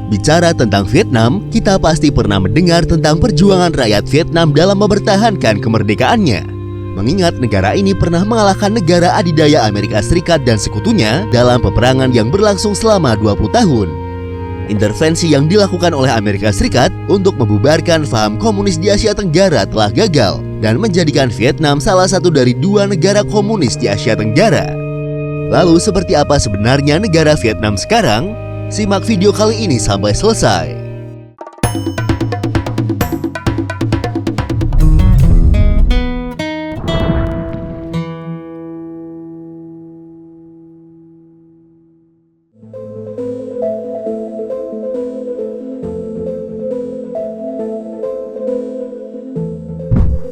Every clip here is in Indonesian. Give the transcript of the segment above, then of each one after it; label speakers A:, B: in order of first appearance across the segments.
A: Bicara tentang Vietnam, kita pasti pernah mendengar tentang perjuangan rakyat Vietnam dalam mempertahankan kemerdekaannya. Mengingat negara ini pernah mengalahkan negara adidaya Amerika Serikat dan sekutunya dalam peperangan yang berlangsung selama 20 tahun. Intervensi yang dilakukan oleh Amerika Serikat untuk membubarkan paham komunis di Asia Tenggara telah gagal dan menjadikan Vietnam salah satu dari 2 negara komunis di Asia Tenggara. Lalu seperti apa sebenarnya negara Vietnam sekarang? Simak video kali ini sampai selesai.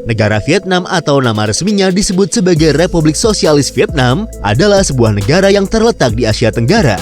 A: Negara Vietnam atau nama resminya disebut sebagai Republik Sosialis Vietnam adalah sebuah negara yang terletak di Asia Tenggara.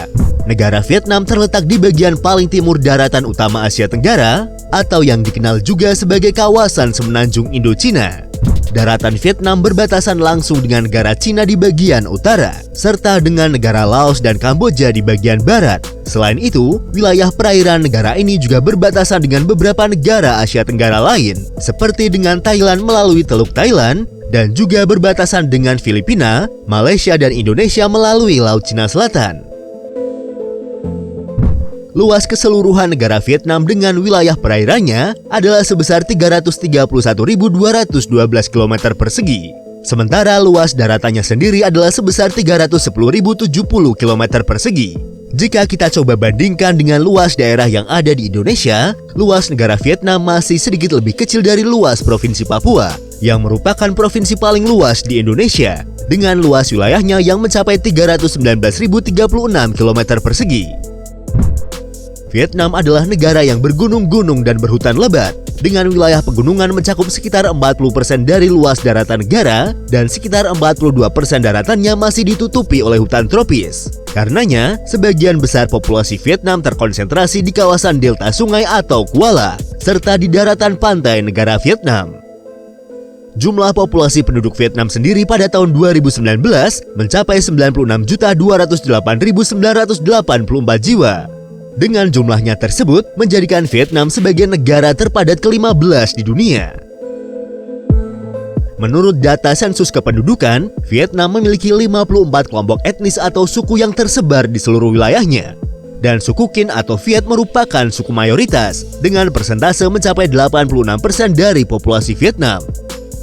A: Negara Vietnam terletak di bagian paling timur daratan utama Asia Tenggara atau yang dikenal juga sebagai kawasan semenanjung Indochina. Daratan Vietnam berbatasan langsung dengan negara Cina di bagian utara, serta dengan negara Laos dan Kamboja di bagian barat. Selain itu, wilayah perairan negara ini juga berbatasan dengan beberapa negara Asia Tenggara lain, seperti dengan Thailand melalui Teluk Thailand, dan juga berbatasan dengan Filipina, Malaysia, dan Indonesia melalui Laut Cina Selatan. Luas keseluruhan negara Vietnam dengan wilayah perairannya adalah sebesar 331.212 km persegi. Sementara luas daratannya sendiri adalah sebesar 310.070 km persegi. Jika kita coba bandingkan dengan luas daerah yang ada di Indonesia, luas negara Vietnam masih sedikit lebih kecil dari luas Provinsi Papua, yang merupakan provinsi paling luas di Indonesia, dengan luas wilayahnya yang mencapai 319.036 km persegi. Vietnam adalah negara yang bergunung-gunung dan berhutan lebat, dengan wilayah pegunungan mencakup sekitar 40% dari luas daratan negara dan sekitar 42% daratannya masih ditutupi oleh hutan tropis. Karenanya, sebagian besar populasi Vietnam terkonsentrasi di kawasan delta sungai atau kuala, serta di daratan pantai negara Vietnam. Jumlah populasi penduduk Vietnam sendiri pada tahun 2019 mencapai 96.208.984 jiwa. Dengan jumlahnya tersebut menjadikan Vietnam sebagai negara terpadat ke-15 di dunia. Menurut data sensus kependudukan, Vietnam memiliki 54 kelompok etnis atau suku yang tersebar di seluruh wilayahnya. Dan suku Kinh atau Viet merupakan suku mayoritas dengan persentase mencapai 86% dari populasi Vietnam.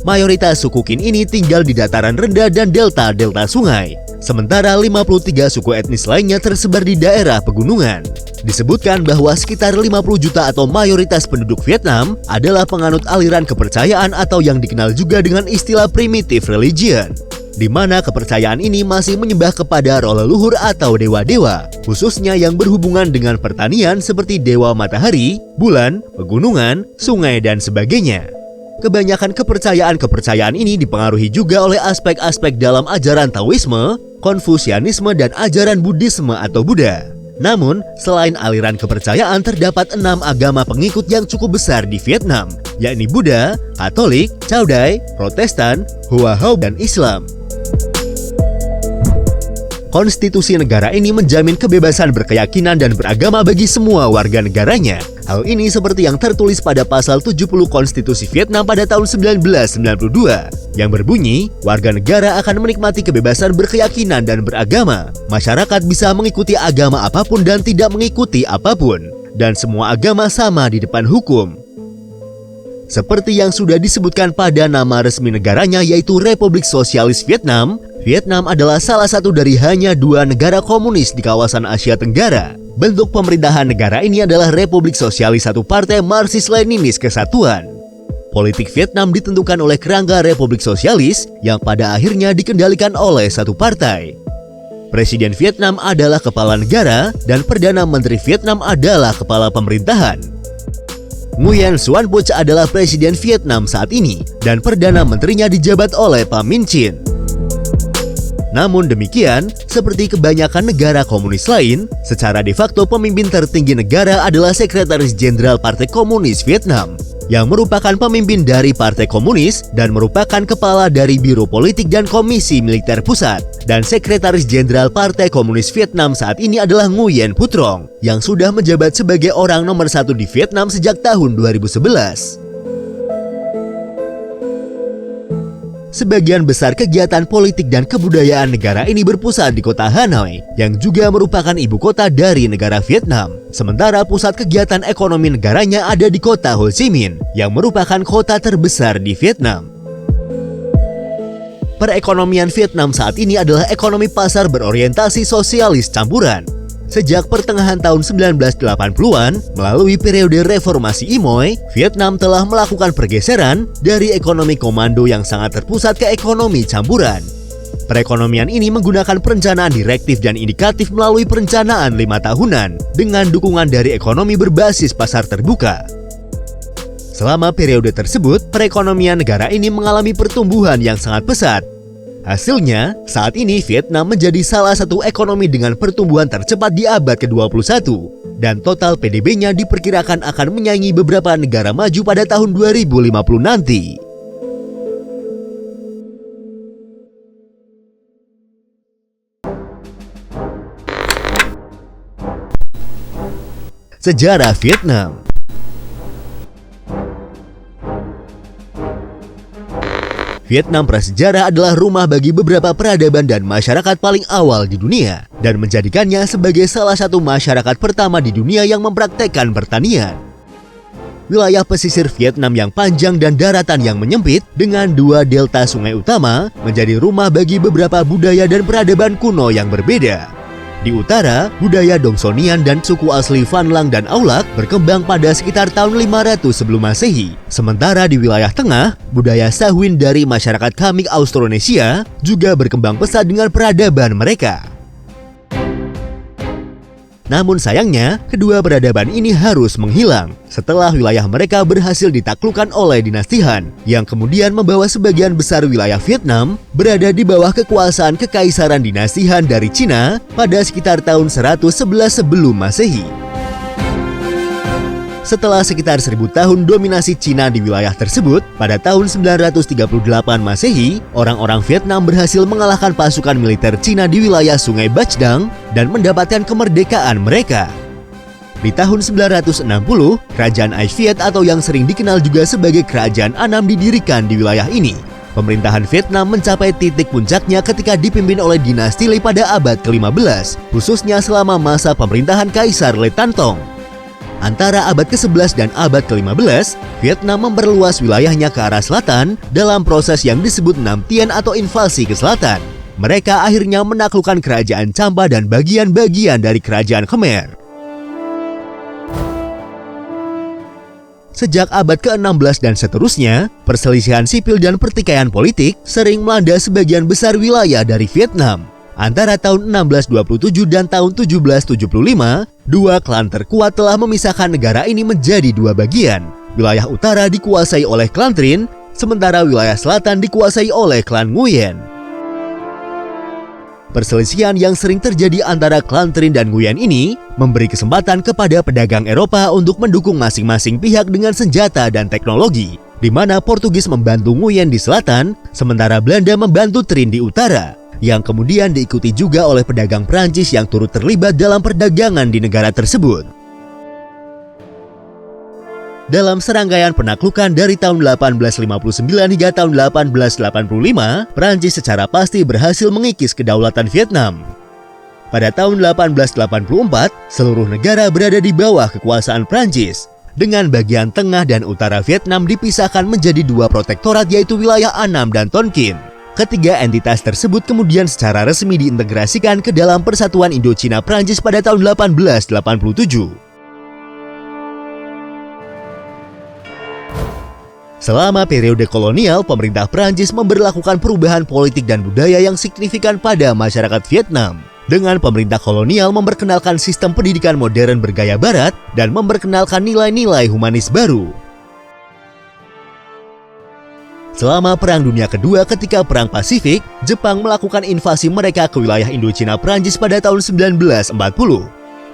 A: Mayoritas suku Kinh ini tinggal di dataran rendah dan delta sungai. Sementara 53 suku etnis lainnya tersebar di daerah pegunungan. Disebutkan bahwa sekitar 50 juta atau mayoritas penduduk Vietnam adalah penganut aliran kepercayaan atau yang dikenal juga dengan istilah primitive religion, di mana kepercayaan ini masih menyembah kepada roh leluhur atau dewa-dewa, khususnya yang berhubungan dengan pertanian seperti dewa matahari, bulan, pegunungan, sungai, dan sebagainya. Kebanyakan kepercayaan ini dipengaruhi juga oleh aspek-aspek dalam ajaran Taoisme, Konfusianisme, dan ajaran Buddhisme atau Buddha. Namun, selain aliran kepercayaan, terdapat 6 agama pengikut yang cukup besar di Vietnam, yakni Buddha, Katolik, Cao Dai, Protestan, Hoa Hao, dan Islam. Konstitusi negara ini menjamin kebebasan berkeyakinan dan beragama bagi semua warga negaranya. Hal ini seperti yang tertulis pada pasal 70 Konstitusi Vietnam pada tahun 1992, yang berbunyi, warga negara akan menikmati kebebasan berkeyakinan dan beragama. Masyarakat bisa mengikuti agama apapun dan tidak mengikuti apapun, dan semua agama sama di depan hukum. Seperti yang sudah disebutkan pada nama resmi negaranya yaitu Republik Sosialis Vietnam, Vietnam adalah salah satu dari hanya 2 negara komunis di kawasan Asia Tenggara. Bentuk pemerintahan negara ini adalah Republik Sosialis Satu Partai Marxis-Leninis Kesatuan. Politik Vietnam ditentukan oleh kerangka Republik Sosialis yang pada akhirnya dikendalikan oleh satu partai. Presiden Vietnam adalah kepala negara dan Perdana Menteri Vietnam adalah kepala pemerintahan. Nguyen Xuan Phuc adalah Presiden Vietnam saat ini dan Perdana Menterinya dijabat oleh Pham Minh Chinh. Namun demikian, seperti kebanyakan negara komunis lain, secara de facto pemimpin tertinggi negara adalah Sekretaris Jenderal Partai Komunis Vietnam, yang merupakan pemimpin dari Partai Komunis dan merupakan kepala dari Biro Politik dan Komisi Militer Pusat. Dan Sekretaris Jenderal Partai Komunis Vietnam saat ini adalah Nguyen Phu Trong, yang sudah menjabat sebagai orang nomor 1 di Vietnam sejak tahun 2011. Sebagian besar kegiatan politik dan kebudayaan negara ini berpusat di kota Hanoi, yang juga merupakan ibu kota dari negara Vietnam. Sementara pusat kegiatan ekonomi negaranya ada di kota Ho Chi Minh, yang merupakan kota terbesar di Vietnam. Perekonomian Vietnam saat ini adalah ekonomi pasar berorientasi sosialis campuran. Sejak pertengahan tahun 1980-an, melalui periode reformasi Imoy, Vietnam telah melakukan pergeseran dari ekonomi komando yang sangat terpusat ke ekonomi campuran. Perekonomian ini menggunakan perencanaan direktif dan indikatif melalui perencanaan 5 tahunan dengan dukungan dari ekonomi berbasis pasar terbuka. Selama periode tersebut, perekonomian negara ini mengalami pertumbuhan yang sangat pesat. Hasilnya, saat ini Vietnam menjadi salah satu ekonomi dengan pertumbuhan tercepat di abad ke-21, dan total PDB-nya diperkirakan akan menyaingi beberapa negara maju pada tahun 2050 nanti. Sejarah Vietnam. Vietnam prasejarah adalah rumah bagi beberapa peradaban dan masyarakat paling awal di dunia, dan menjadikannya sebagai salah satu masyarakat pertama di dunia yang mempraktekkan pertanian. Wilayah pesisir Vietnam yang panjang dan daratan yang menyempit dengan 2 delta sungai utama menjadi rumah bagi beberapa budaya dan peradaban kuno yang berbeda. Di utara, budaya Dongsonian dan suku asli Van Lang dan Aulak berkembang pada sekitar tahun 500 sebelum Masehi. Sementara di wilayah tengah, budaya Sahuin dari masyarakat Khmer Austronesia juga berkembang pesat dengan peradaban mereka. Namun sayangnya, kedua peradaban ini harus menghilang setelah wilayah mereka berhasil ditaklukkan oleh dinasti Han, yang kemudian membawa sebagian besar wilayah Vietnam berada di bawah kekuasaan kekaisaran dinasti Han dari Cina pada sekitar tahun 111 sebelum Masehi. Setelah sekitar 1000 tahun dominasi Cina di wilayah tersebut, pada tahun 938 Masehi, orang-orang Vietnam berhasil mengalahkan pasukan militer Cina di wilayah Sungai Bac Dang dan mendapatkan kemerdekaan mereka. Di tahun 960, Kerajaan Ai Viet atau yang sering dikenal juga sebagai Kerajaan Annam didirikan di wilayah ini. Pemerintahan Vietnam mencapai titik puncaknya ketika dipimpin oleh dinasti Le pada abad ke-15, khususnya selama masa pemerintahan Kaisar Le Tan Tong. Antara abad ke-11 dan abad ke-15, Vietnam memperluas wilayahnya ke arah selatan dalam proses yang disebut Nam Tien atau invasi ke selatan. Mereka akhirnya menaklukkan kerajaan Champa dan bagian-bagian dari kerajaan Khmer. Sejak abad ke-16 dan seterusnya, perselisihan sipil dan pertikaian politik sering melanda sebagian besar wilayah dari Vietnam. Antara tahun 1627 dan tahun 1775, 2 klan terkuat telah memisahkan negara ini menjadi 2 bagian. Wilayah utara dikuasai oleh klan Trinh, sementara wilayah selatan dikuasai oleh klan Nguyen. Perselisihan yang sering terjadi antara klan Trinh dan Nguyen ini memberi kesempatan kepada pedagang Eropa untuk mendukung masing-masing pihak dengan senjata dan teknologi, di mana Portugis membantu Nguyen di selatan, sementara Belanda membantu Trinh di utara, yang kemudian diikuti juga oleh pedagang Prancis yang turut terlibat dalam perdagangan di negara tersebut. Dalam serangkaian penaklukan dari tahun 1859 hingga tahun 1885, Prancis secara pasti berhasil mengikis kedaulatan Vietnam. Pada tahun 1884, seluruh negara berada di bawah kekuasaan Prancis, dengan bagian tengah dan utara Vietnam dipisahkan menjadi 2 protektorat yaitu wilayah Annam dan Tonkin. Ketiga entitas tersebut kemudian secara resmi diintegrasikan ke dalam Persatuan Indochina Prancis pada tahun 1887. Selama periode kolonial, pemerintah Prancis memberlakukan perubahan politik dan budaya yang signifikan pada masyarakat Vietnam. Dengan pemerintah kolonial memperkenalkan sistem pendidikan modern bergaya barat dan memperkenalkan nilai-nilai humanis baru. Selama Perang Dunia Kedua ketika Perang Pasifik, Jepang melakukan invasi mereka ke wilayah Indochina Prancis pada tahun 1940.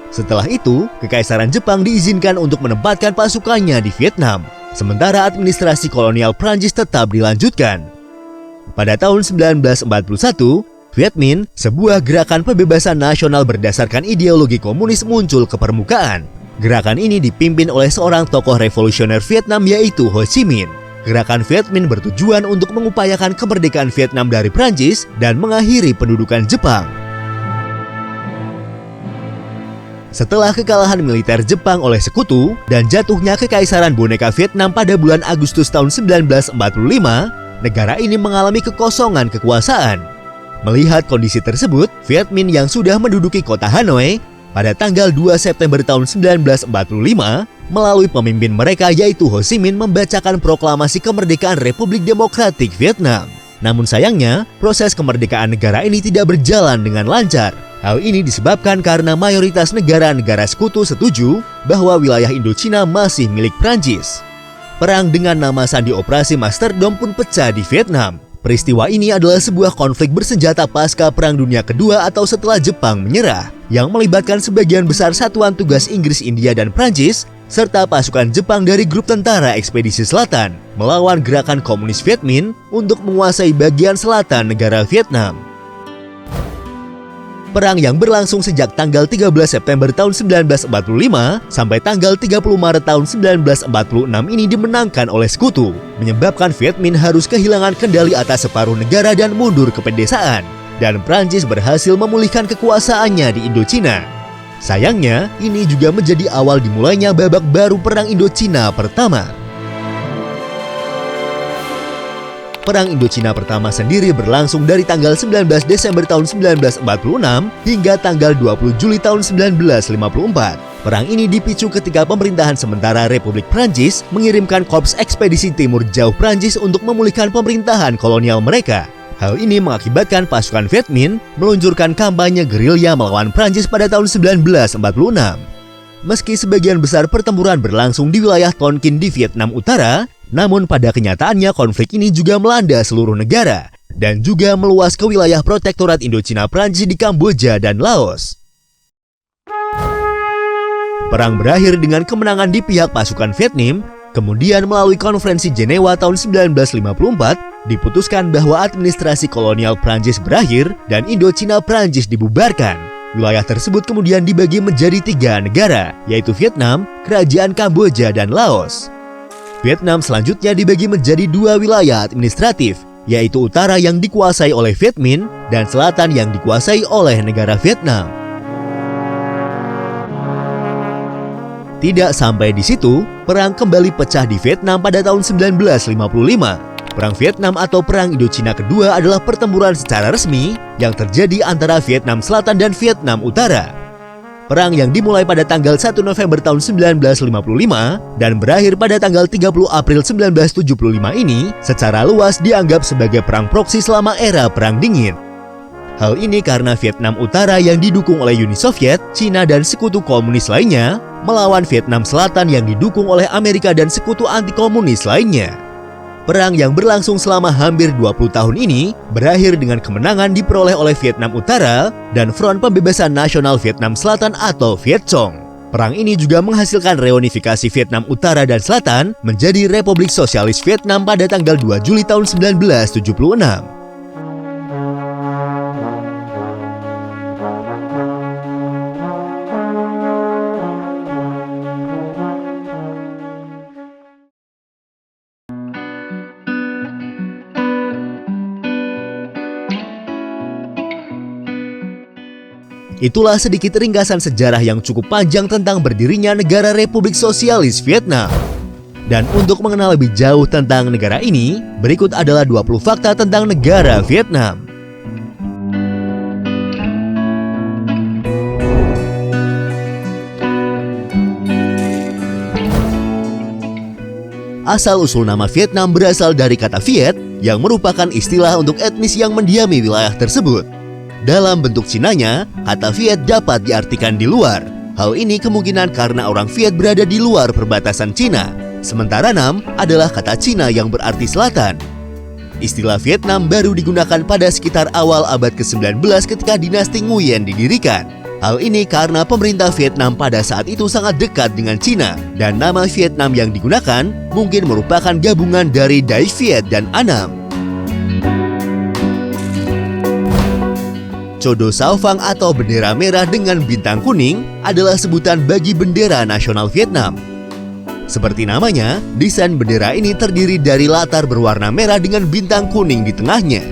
A: Setelah itu, Kekaisaran Jepang diizinkan untuk menempatkan pasukannya di Vietnam, sementara administrasi kolonial Prancis tetap dilanjutkan. Pada tahun 1941, Viet Minh, sebuah gerakan pembebasan nasional berdasarkan ideologi komunis muncul ke permukaan. Gerakan ini dipimpin oleh seorang tokoh revolusioner Vietnam yaitu Ho Chi Minh. Gerakan Viet Minh bertujuan untuk mengupayakan kemerdekaan Vietnam dari Prancis dan mengakhiri pendudukan Jepang. Setelah kekalahan militer Jepang oleh Sekutu dan jatuhnya Kekaisaran Boneka Vietnam pada bulan Agustus tahun 1945, negara ini mengalami kekosongan kekuasaan. Melihat kondisi tersebut, Viet Minh yang sudah menduduki kota Hanoi pada tanggal 2 September tahun 1945, melalui pemimpin mereka yaitu Ho Chi Minh membacakan proklamasi kemerdekaan Republik Demokratik Vietnam. Namun sayangnya, proses kemerdekaan negara ini tidak berjalan dengan lancar. Hal ini disebabkan karena mayoritas negara-negara sekutu setuju bahwa wilayah Indochina masih milik Prancis. Perang dengan nama sandi Operasi Masterdom pun pecah di Vietnam. Peristiwa ini adalah sebuah konflik bersenjata pasca Perang Dunia Kedua atau setelah Jepang menyerah, yang melibatkan sebagian besar satuan tugas Inggris, India, dan Prancis, serta pasukan Jepang dari grup tentara ekspedisi selatan, melawan gerakan komunis Viet Minh untuk menguasai bagian selatan negara Vietnam. Perang yang berlangsung sejak tanggal 13 September tahun 1945 sampai tanggal 30 Maret tahun 1946 ini dimenangkan oleh Sekutu, menyebabkan Viet Minh harus kehilangan kendali atas separuh negara dan mundur ke pedesaan, dan Prancis berhasil memulihkan kekuasaannya di Indochina. Sayangnya, ini juga menjadi awal dimulainya babak baru Perang Indochina pertama. Perang Indochina pertama sendiri berlangsung dari tanggal 19 Desember tahun 1946 hingga tanggal 20 Juli tahun 1954. Perang ini dipicu ketika pemerintahan sementara Republik Prancis mengirimkan Korps Ekspedisi Timur Jauh Prancis untuk memulihkan pemerintahan kolonial mereka. Hal ini mengakibatkan pasukan Viet Minh meluncurkan kampanye gerilya melawan Prancis pada tahun 1946. Meski sebagian besar pertempuran berlangsung di wilayah Tonkin di Vietnam Utara, namun pada kenyataannya konflik ini juga melanda seluruh negara dan juga meluas ke wilayah protektorat Indochina Prancis di Kamboja dan Laos. Perang berakhir dengan kemenangan di pihak pasukan Viet Minh, kemudian melalui konferensi Jenewa tahun 1954, diputuskan bahwa administrasi kolonial Prancis berakhir dan Indochina Prancis dibubarkan. Wilayah tersebut kemudian dibagi menjadi 3 negara, yaitu Vietnam, Kerajaan Kamboja, dan Laos. Vietnam selanjutnya dibagi menjadi 2 wilayah administratif, yaitu utara yang dikuasai oleh Viet Minh dan selatan yang dikuasai oleh negara Vietnam. Tidak sampai di situ, perang kembali pecah di Vietnam pada tahun 1955. Perang Vietnam atau Perang Indochina Kedua adalah pertempuran secara resmi yang terjadi antara Vietnam Selatan dan Vietnam Utara. Perang yang dimulai pada tanggal 1 November tahun 1955 dan berakhir pada tanggal 30 April 1975 ini secara luas dianggap sebagai perang proksi selama era Perang Dingin. Hal ini karena Vietnam Utara yang didukung oleh Uni Soviet, Cina, dan sekutu komunis lainnya melawan Vietnam Selatan yang didukung oleh Amerika dan sekutu anti-komunis lainnya. Perang yang berlangsung selama hampir 20 tahun ini berakhir dengan kemenangan diperoleh oleh Vietnam Utara dan Front Pembebasan Nasional Vietnam Selatan atau Viet Cong. Perang ini juga menghasilkan reunifikasi Vietnam Utara dan Selatan menjadi Republik Sosialis Vietnam pada tanggal 2 Juli tahun 1976. Itulah sedikit ringkasan sejarah yang cukup panjang tentang berdirinya negara Republik Sosialis Vietnam. Dan untuk mengenal lebih jauh tentang negara ini, berikut adalah 20 fakta tentang negara Vietnam. Asal-usul nama Vietnam berasal dari kata Viet yang merupakan istilah untuk etnis yang mendiami wilayah tersebut. Dalam bentuk Cinanya, kata Viet dapat diartikan di luar. Hal ini kemungkinan karena orang Viet berada di luar perbatasan Cina. Sementara Nam adalah kata Cina yang berarti selatan. Istilah Vietnam baru digunakan pada sekitar awal abad ke-19 ketika dinasti Nguyen didirikan. Hal ini karena pemerintah Vietnam pada saat itu sangat dekat dengan Cina, dan nama Vietnam yang digunakan mungkin merupakan gabungan dari Dai Viet dan Annam. Codo Sao Phang atau bendera merah dengan bintang kuning adalah sebutan bagi bendera nasional Vietnam. Seperti namanya, desain bendera ini terdiri dari latar berwarna merah dengan bintang kuning di tengahnya.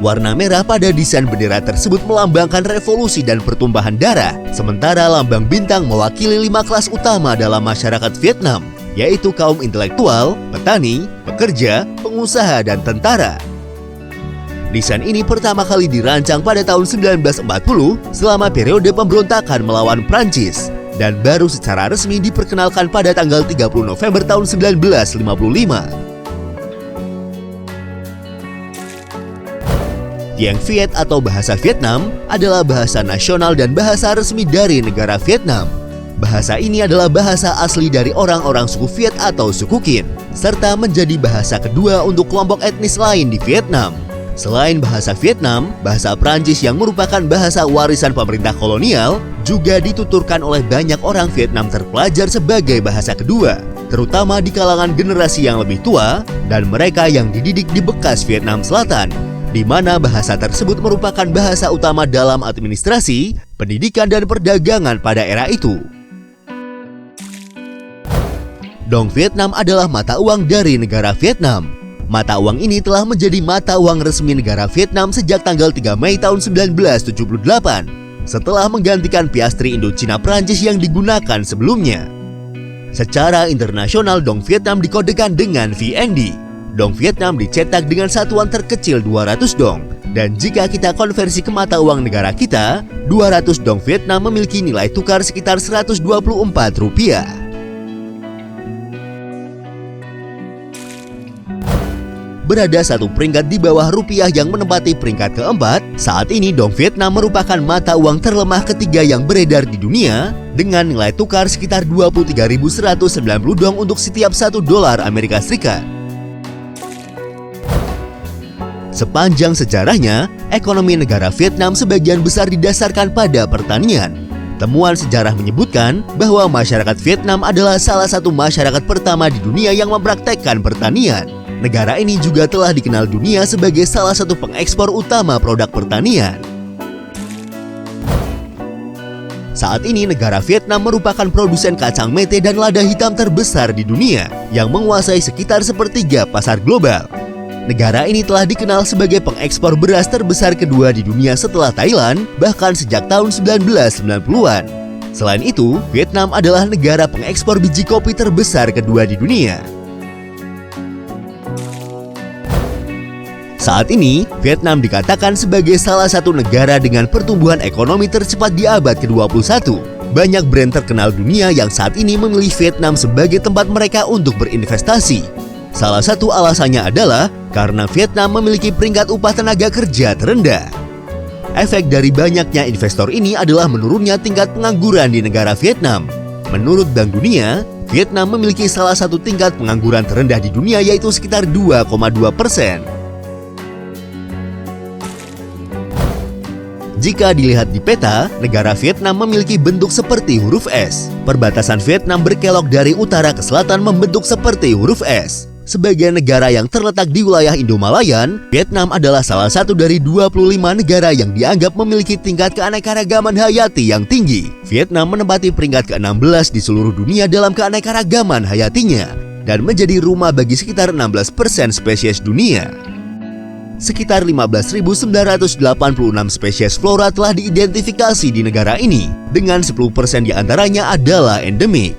A: Warna merah pada desain bendera tersebut melambangkan revolusi dan pertumpahan darah, sementara lambang bintang mewakili 5 kelas utama dalam masyarakat Vietnam, yaitu kaum intelektual, petani, pekerja, pengusaha, dan tentara. Desain ini pertama kali dirancang pada tahun 1940 selama periode pemberontakan melawan Prancis, dan baru secara resmi diperkenalkan pada tanggal 30 November tahun 1955. Tiếng Viet atau bahasa Vietnam adalah bahasa nasional dan bahasa resmi dari negara Vietnam. Bahasa ini adalah bahasa asli dari orang-orang suku Viet atau suku Kinh, serta menjadi bahasa kedua untuk kelompok etnis lain di Vietnam. Selain bahasa Vietnam, bahasa Prancis yang merupakan bahasa warisan pemerintah kolonial juga dituturkan oleh banyak orang Vietnam terpelajar sebagai bahasa kedua, terutama di kalangan generasi yang lebih tua dan mereka yang dididik di bekas Vietnam Selatan, di mana bahasa tersebut merupakan bahasa utama dalam administrasi, pendidikan, dan perdagangan pada era itu. Dong Vietnam adalah mata uang dari negara Vietnam. Mata uang ini telah menjadi mata uang resmi negara Vietnam sejak tanggal 3 Mei tahun 1978, setelah menggantikan piastri Indochina Prancis yang digunakan sebelumnya. Secara internasional, Dong Vietnam dikodekan dengan VND. Dong Vietnam dicetak dengan satuan terkecil 200 dong, dan jika kita konversi ke mata uang negara kita, 200 dong Vietnam memiliki nilai tukar sekitar Rp124. Berada satu peringkat di bawah rupiah yang menempati peringkat keempat, saat ini dong Vietnam merupakan mata uang terlemah ketiga yang beredar di dunia dengan nilai tukar sekitar 23.190 dong untuk setiap $1 Amerika Serikat. Sepanjang sejarahnya, ekonomi negara Vietnam sebagian besar didasarkan pada pertanian. Temuan sejarah menyebutkan bahwa masyarakat Vietnam adalah salah satu masyarakat pertama di dunia yang mempraktekkan pertanian. Negara ini juga telah dikenal dunia sebagai salah satu pengekspor utama produk pertanian. Saat ini negara Vietnam merupakan produsen kacang mete dan lada hitam terbesar di dunia yang menguasai sekitar sepertiga pasar global. Negara ini telah dikenal sebagai pengekspor beras terbesar kedua di dunia setelah Thailand, bahkan sejak tahun 1990-an. Selain itu, Vietnam adalah negara pengekspor biji kopi terbesar kedua di dunia. Saat ini, Vietnam dikatakan sebagai salah satu negara dengan pertumbuhan ekonomi tercepat di abad ke-21. Banyak brand terkenal dunia yang saat ini memilih Vietnam sebagai tempat mereka untuk berinvestasi. Salah satu alasannya adalah karena Vietnam memiliki peringkat upah tenaga kerja terendah. Efek dari banyaknya investor ini adalah menurunnya tingkat pengangguran di negara Vietnam. Menurut Bank Dunia, Vietnam memiliki salah satu tingkat pengangguran terendah di dunia yaitu sekitar 2,2%. Jika dilihat di peta, negara Vietnam memiliki bentuk seperti huruf S. Perbatasan Vietnam berkelok dari utara ke selatan membentuk seperti huruf S. Sebagai negara yang terletak di wilayah Indo-Malayan, Vietnam adalah salah satu dari 25 negara yang dianggap memiliki tingkat keanekaragaman hayati yang tinggi. Vietnam menempati peringkat ke-16 di seluruh dunia dalam keanekaragaman hayatinya dan menjadi rumah bagi sekitar 16% spesies dunia. Sekitar 15.986 spesies flora telah diidentifikasi di negara ini, dengan 10% diantaranya adalah endemik.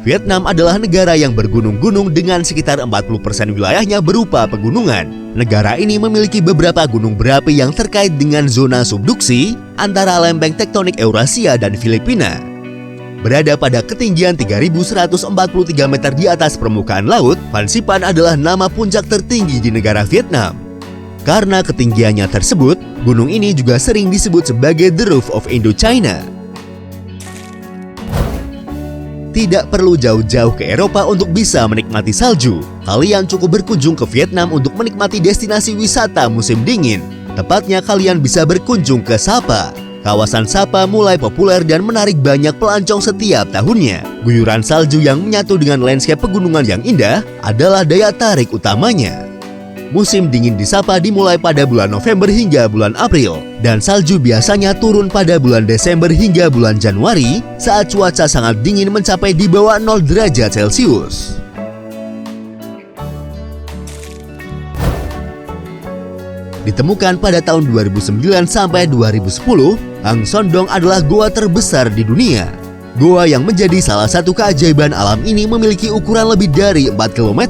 A: Vietnam adalah negara yang bergunung-gunung dengan sekitar 40% wilayahnya berupa pegunungan. Negara ini memiliki beberapa gunung berapi yang terkait dengan zona subduksi antara lempeng tektonik Eurasia dan Filipina. Berada pada ketinggian 3.143 meter di atas permukaan laut, Phan Xipang adalah nama puncak tertinggi di negara Vietnam. Karena ketinggiannya tersebut, gunung ini juga sering disebut sebagai The Roof of Indochina. Tidak perlu jauh-jauh ke Eropa untuk bisa menikmati salju. Kalian cukup berkunjung ke Vietnam untuk menikmati destinasi wisata musim dingin. Tepatnya kalian bisa berkunjung ke Sapa. Kawasan Sapa mulai populer dan menarik banyak pelancong setiap tahunnya. Guyuran salju yang menyatu dengan landscape pegunungan yang indah adalah daya tarik utamanya. Musim dingin di Sapa dimulai pada bulan November hingga bulan April, dan salju biasanya turun pada bulan Desember hingga bulan Januari saat cuaca sangat dingin mencapai di bawah 0 derajat Celcius. Ditemukan pada tahun 2009 sampai 2010, Hang Son Doong adalah goa terbesar di dunia. Goa yang menjadi salah satu keajaiban alam ini memiliki ukuran lebih dari 4 km.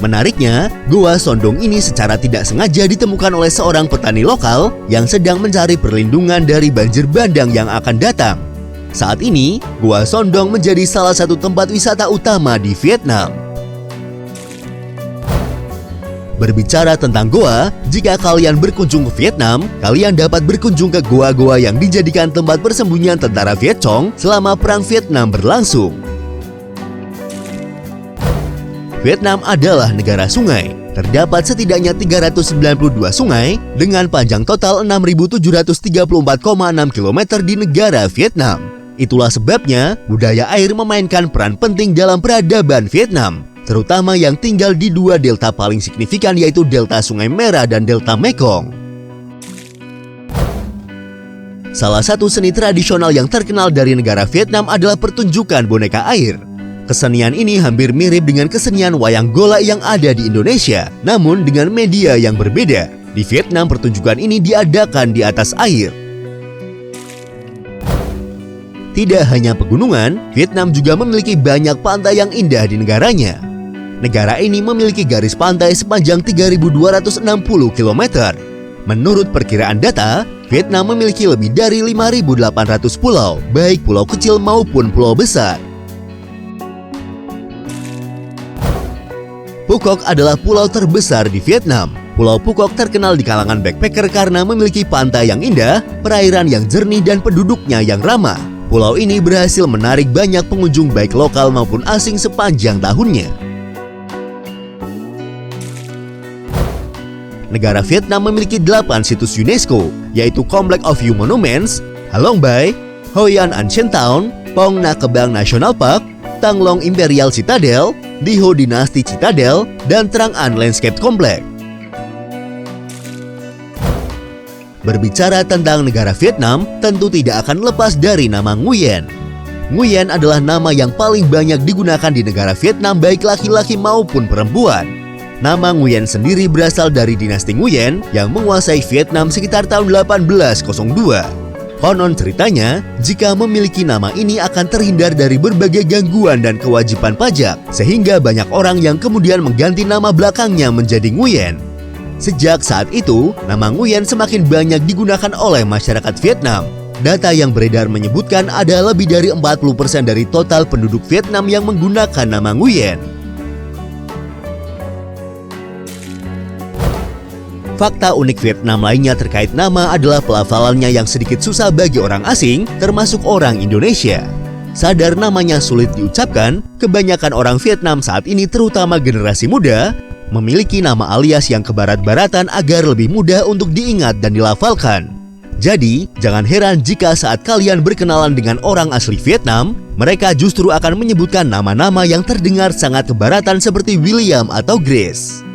A: Menariknya, Goa Son Doong ini secara tidak sengaja ditemukan oleh seorang petani lokal yang sedang mencari perlindungan dari banjir bandang yang akan datang. Saat ini, Goa Son Doong menjadi salah satu tempat wisata utama di Vietnam. Berbicara tentang goa, jika kalian berkunjung ke Vietnam, kalian dapat berkunjung ke goa-goa yang dijadikan tempat persembunyian tentara Viet Cong selama Perang Vietnam berlangsung. Vietnam adalah negara sungai. Terdapat setidaknya 392 sungai dengan panjang total 6.734,6 km di negara Vietnam. Itulah sebabnya budaya air memainkan peran penting dalam peradaban Vietnam, terutama yang tinggal di dua delta paling signifikan, yaitu Delta Sungai Merah dan Delta Mekong. Salah satu seni tradisional yang terkenal dari negara Vietnam adalah pertunjukan boneka air. Kesenian ini hampir mirip dengan kesenian wayang golek yang ada di Indonesia, namun dengan media yang berbeda. Di Vietnam, pertunjukan ini diadakan di atas air. Tidak hanya pegunungan, Vietnam juga memiliki banyak pantai yang indah di negaranya. Negara ini memiliki garis pantai sepanjang 3.260 km. Menurut perkiraan data, Vietnam memiliki lebih dari 5.800 pulau, baik pulau kecil maupun pulau besar. Phuoc adalah pulau terbesar di Vietnam. Pulau Phuoc terkenal di kalangan backpacker karena memiliki pantai yang indah, perairan yang jernih, dan penduduknya yang ramah. Pulau ini berhasil menarik banyak pengunjung baik lokal maupun asing sepanjang tahunnya. Negara Vietnam memiliki 8 situs UNESCO, yaitu Complex of Human Monuments, Halong Bay, Hoi An Ancient Town, Phong Nha Kebang National Park, Thang Long Imperial Citadel, Di Ho Dynasty Citadel, dan Trang An Landscape Complex. Berbicara tentang negara Vietnam, tentu tidak akan lepas dari nama Nguyen. Nguyen adalah nama yang paling banyak digunakan di negara Vietnam baik laki-laki maupun perempuan. Nama Nguyen sendiri berasal dari dinasti Nguyen yang menguasai Vietnam sekitar tahun 1802. Konon ceritanya, jika memiliki nama ini akan terhindar dari berbagai gangguan dan kewajiban pajak, sehingga banyak orang yang kemudian mengganti nama belakangnya menjadi Nguyen. Sejak saat itu, nama Nguyen semakin banyak digunakan oleh masyarakat Vietnam. Data yang beredar menyebutkan ada lebih dari 40% dari total penduduk Vietnam yang menggunakan nama Nguyen. Fakta unik Vietnam lainnya terkait nama adalah pelafalannya yang sedikit susah bagi orang asing, termasuk orang Indonesia. Sadar namanya sulit diucapkan, kebanyakan orang Vietnam saat ini, terutama generasi muda, memiliki nama alias yang kebarat-baratan agar lebih mudah untuk diingat dan dilafalkan. Jadi, jangan heran jika saat kalian berkenalan dengan orang asli Vietnam, mereka justru akan menyebutkan nama-nama yang terdengar sangat kebaratan seperti William atau Grace.